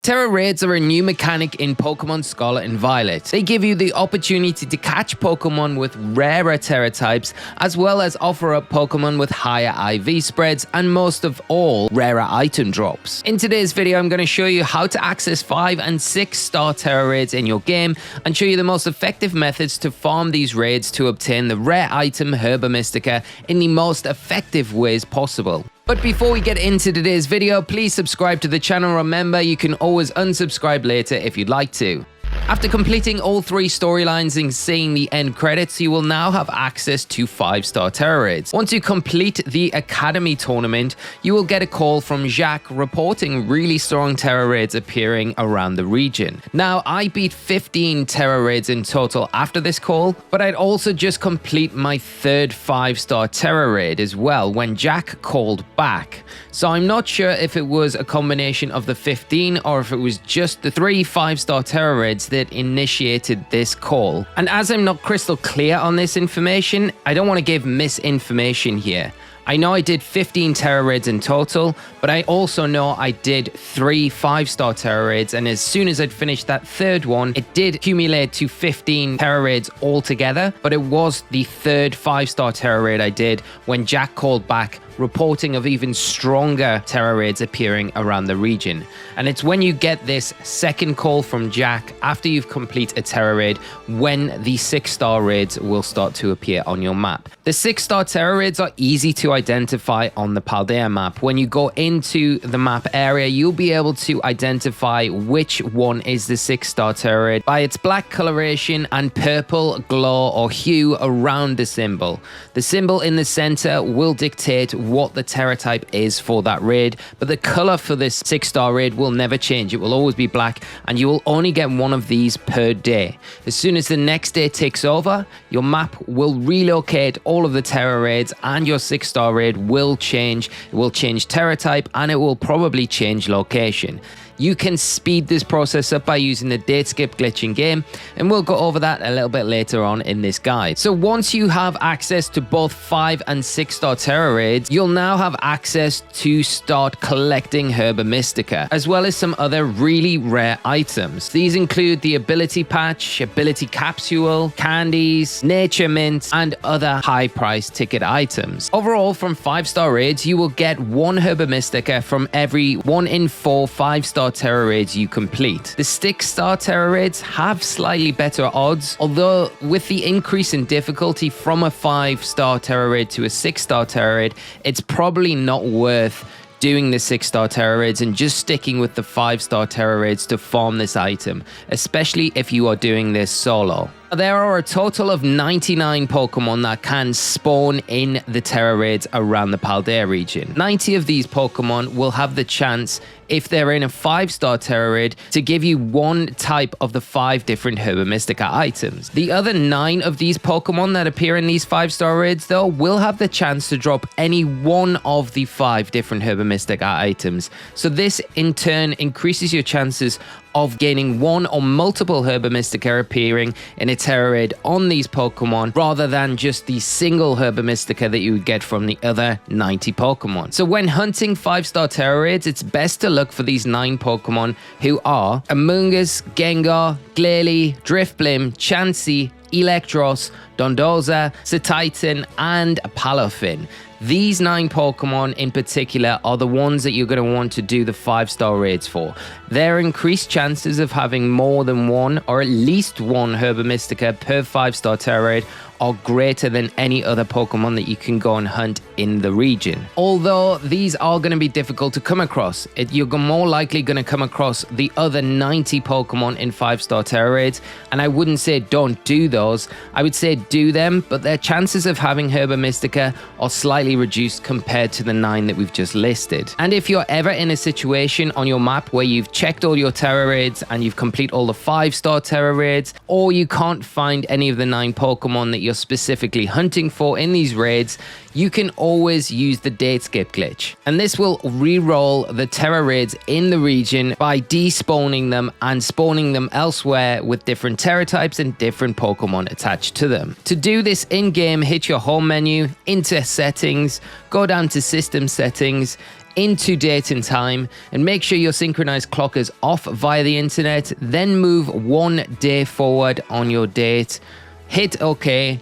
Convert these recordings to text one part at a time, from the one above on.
Tera raids are a new mechanic in Pokémon Scarlet and Violet. They give you the opportunity to catch Pokémon with rarer Tera types, as well as offer up Pokémon with higher IV spreads and most of all, rarer item drops. In today's video, I'm going to show you how to access 5 and 6 star Tera raids in your game and show you the most effective methods to farm these raids to obtain the rare item HERBA MYSTICA in the most effective ways possible. But before we get into today's video, please subscribe to the channel. Remember, you can always unsubscribe later if you'd like to. After completing all 3 storylines and seeing the end credits, you will now have access to 5-star Tera raids. Once you complete the Academy tournament, you will get a call from Jacques reporting really strong Tera raids appearing around the region. Now, I beat 15 Tera raids in total after this call, but I'd also just complete my 3rd 5-star Tera raid as well when Jack called back. So I'm not sure if it was a combination of the 15 or if it was just the 3 5-star Tera raids that initiated this call. And as I'm not crystal clear on this information, I don't want to give misinformation here. I know I did 15 Tera raids in total, but I also know I did 3 5-star Tera raids, and as soon as I'd finished that 3rd one, it did accumulate to 15 Tera raids altogether, but it was the 3rd 5-star Tera raid I did when Jack called back reporting of even stronger Tera raids appearing around the region. And it's when you get this second call from Jack after you've completed a Tera raid when the 6-star raids will start to appear on your map. The 6-star Tera raids are easy to identify on the Paldea map. When you go into the map area, you'll be able to identify which one is the 6-star Tera raid by its black coloration and purple glow or hue around the symbol. The symbol in the center will dictate what the Tera type is for that raid, but the color for this 6-star raid will never change. It will always be black, and you will only get one of these per day. As soon as the next day takes over, your map will relocate all of the Tera raids and your 6-star raid will change. It will change Tera type and it will probably change location. You can speed this process up by using the date skip glitch in game, and we'll go over that a little bit later on in this guide. So once you have access to both 5 and 6-star Tera raids, you'll now have access to start collecting HERBA MYSTICA, as well as some other really rare items. These include the ability patch, ability capsule, candies, nature mint, and other high price ticket items. Overall, from 5-star raids, you will get 1 HERBA MYSTICA from every 1 in 4 5-star Tera raids you complete. The 6-star Tera raids have slightly better odds, although with the increase in difficulty from a 5-star Tera raid to a 6-star Tera raid, it's probably not worth doing the 6-star Tera raids and just sticking with the 5-star Tera raids to farm this item, especially if you are doing this solo. There are a total of 99 Pokemon that can spawn in the Tera raids around the Paldea region. 90 of these Pokemon will have the chance, if they're in a 5-star Tera raid, to give you 1 type of the 5 different HERBA MYSTICA items. The other 9 of these Pokemon that appear in these 5-star raids, though, will have the chance to drop any 1 of the 5 different HERBA MYSTICA items. So this, in turn, increases your chances of gaining 1 or multiple HERBA MYSTICA appearing in a Tera raid on these Pokemon, rather than just the single HERBA MYSTICA that you would get from the other 90 Pokemon. So when hunting 5-star Tera raids, it's best to look for these 9 Pokemon, who are Amoonguss, Gengar, Glalie, Drifblim, Chansey, Electros, Dondoza, Cetitan, and Palafin. These 9 Pokemon in particular are the ones that you're going to want to do the 5-star raids for. Their increased chances of having more than 1 or at least 1 HERBA MYSTICA per 5-star Tera raid are greater than any other Pokemon that you can go and hunt in the region. Although these are going to be difficult to come across, you're more likely going to come across the other 90 Pokemon in 5-star Tera raids, and I wouldn't say don't do those. I would say do them, but their chances of having HERBA MYSTICA are slightly reduced compared to the 9 that we've just listed. And if you're ever in a situation on your map where you've checked all your Tera raids and you've completed all the 5-star Tera raids, or you can't find any of the 9 Pokemon that you're specifically hunting for in these raids, you can always use the date skip glitch. And this will re-roll the Tera raids in the region by despawning them and spawning them elsewhere with different Tera types and different Pokemon attached to them. To do this in-game, hit your home menu, into settings, go down to system settings. into date and time, and make sure your synchronized clock is off via the internet. Then move 1 day forward on your date, hit OK,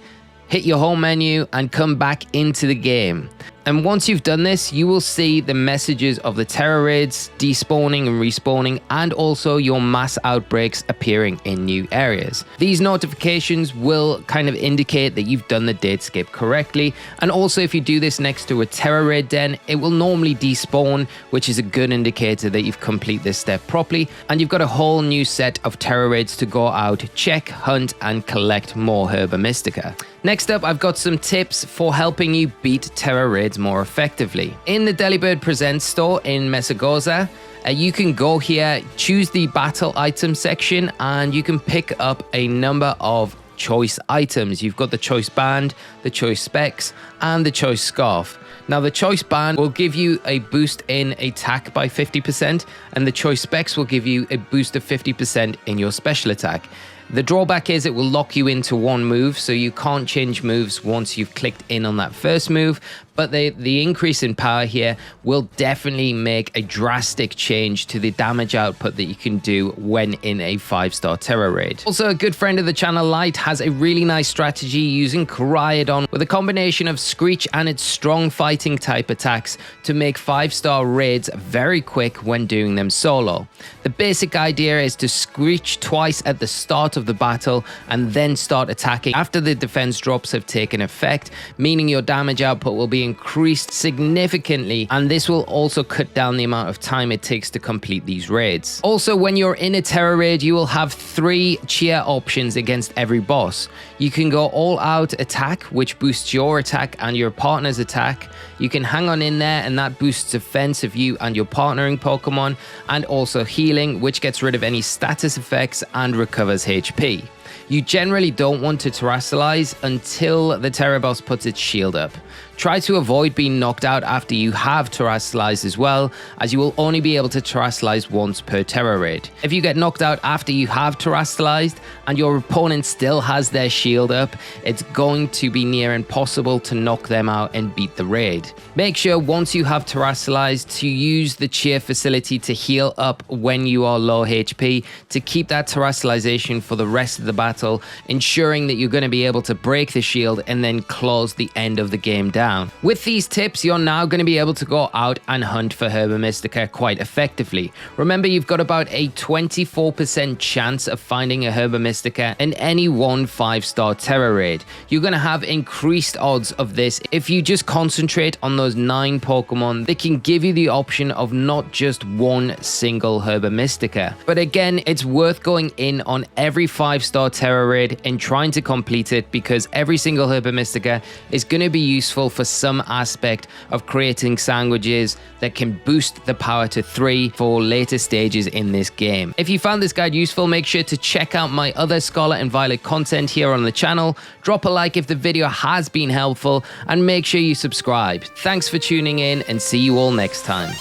hit your home menu, and come back into the game. And once you've done this, you will see the messages of the Tera raids despawning and respawning, and also your mass outbreaks appearing in new areas. These notifications will kind of indicate that you've done the date skip correctly. And also, if you do this next to a Tera raid den, it will normally despawn, which is a good indicator that you've completed this step properly. And you've got a whole new set of Tera raids to go out, check, hunt, and collect more Herba Mystica. Next up, I've got some tips for helping you beat Tera raids more effectively. In the Delibird Presents store in Mesagoza, you can go here, choose the battle item section, and you can pick up a number of choice items. You've got the choice band, the choice specs, and the choice scarf. Now, the choice band will give you a boost in attack by 50%, and the choice specs will give you a boost of 50% in your special attack. The drawback is it will lock you into one move, so you can't change moves once you've clicked in on that first move. But the increase in power here will definitely make a drastic change to the damage output that you can do when in a 5-star Tera raid. Also, a good friend of the channel, Light, has a really nice strategy using Koraidon with a combination of Screech and its strong fighting type attacks to make 5-star raids very quick when doing them solo. The basic idea is to Screech twice at the start of the battle and then start attacking after the defense drops have taken effect, meaning your damage output will be increased significantly, and this will also cut down the amount of time it takes to complete these raids. Also, when you're in a Tera raid, you will have 3 cheer options against every boss. You can go all out attack, which boosts your attack and your partner's attack. You can hang on in there, and that boosts defense of you and your partnering Pokemon, and also healing, which gets rid of any status effects and recovers HP. You generally don't want to terrestrialize until the Tera boss puts its shield up. Try to avoid being knocked out after you have terrestrialized as well, as you will only be able to terrestrialize once per Tera raid. If you get knocked out after you have terrestrialized and your opponent still has their shield up, it's going to be near impossible to knock them out and beat the raid. Make sure once you have terrestrialized to use the cheer facility to heal up when you are low HP to keep that terrestrialization for the rest of the battle, ensuring that you're going to be able to break the shield and then close the end of the game down. With these tips, you're now going to be able to go out and hunt for Herba Mystica quite effectively. Remember, you've got about a 24% chance of finding a Herba Mystica in any one 5-star Tera raid. You're going to have increased odds of this if you just concentrate on those 9 Pokemon that can give you the option of not just one single Herba Mystica. But again, it's worth going in on every 5-star Tera raid and trying to complete it, because every single Herba Mystica is going to be useful for some aspect of creating sandwiches that can boost the power to 3 for later stages in this game. If you found this guide useful, make sure to check out my other Scarlet and Violet content here on the channel. Drop a like if the video has been helpful, and make sure you subscribe. Thanks for tuning in, and see you all next time.